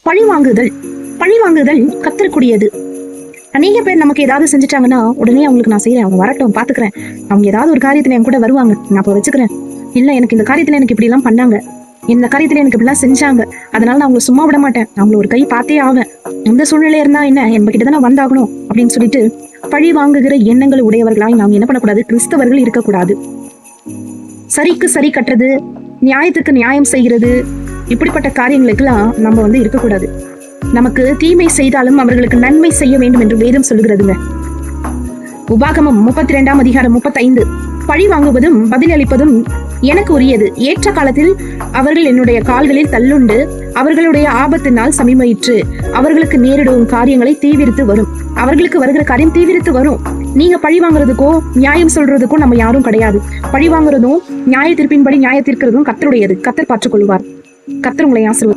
பழி வாங்குதல். பழி வாங்குதல் கத்தருக்குரியது. அநேக பேர் நமக்கு ஏதாவது செஞ்சுட்டாங்கன்னா உடனே அவங்களுக்கு நான் செய்யறேன், அவங்க வரட்டும் பாத்துக்கிறேன், அவங்க ஏதாவது ஒரு காரியத்துல என் கூட வருவாங்க, நான் அப்ப வச்சுக்கிறேன், இல்ல எனக்கு இந்த காரியத்துல எனக்கு இப்படி எல்லாம் பண்ணாங்க, இந்த காரியத்துல எனக்கு இப்படி எல்லாம் செஞ்சாங்க, அதனால நான் அவங்களை சும்மா விட மாட்டேன், அவங்களை ஒரு கை பார்த்தே ஆவேன், எந்த சூழ்நிலை இருந்தா என்ன என் கிட்ட தானே வந்தாகணும் அப்படின்னு சொல்லிட்டு பழி வாங்குகிற எண்ணங்கள் உடையவர்களாய் நாம் என்ன பண்ணக்கூடாது, கிறிஸ்தவர்கள் இருக்கக்கூடாது. சரிக்கு சரி கட்டுறது, நியாயத்துக்கு நியாயம் செய்கிறது, இப்படிப்பட்ட காரியங்களுக்கெல்லாம் நம்ம இருக்கக்கூடாது. நமக்கு தீமை செய்தாலும் அவர்களுக்கு நன்மை செய்ய வேண்டும் என்று வேதம் சொல்லுகிறதுங்க. உபாகமம் 32:35 பழி வாங்குவதும் பதிலளிப்பதும் எனக்கு உரியது, ஏற்ற காலத்தில் அவர்கள் என்னுடைய கால்களில் தள்ளுண்டு அவர்களுடைய ஆபத்து நாள் சமீபயிற்று, அவர்களுக்கு நேரிடும் காரியங்களை தீவிரித்து வரும். அவர்களுக்கு வருகிற காரியம் தீவிரித்து வரும். நீங்க பழி வாங்குறதுக்கோ நியாயம் சொல்றதுக்கோ நம்ம யாரும் கிடையாது. பழி வாங்குறதும் நியாய தீர்ப்பின்படி நியாய தீர்க்கிறதும் கர்த்தருடையது. கர்த்தர் பார்த்துக் கொள்வார். கர்த்தர் உங்களை ஆசீர்வதிப்பார்.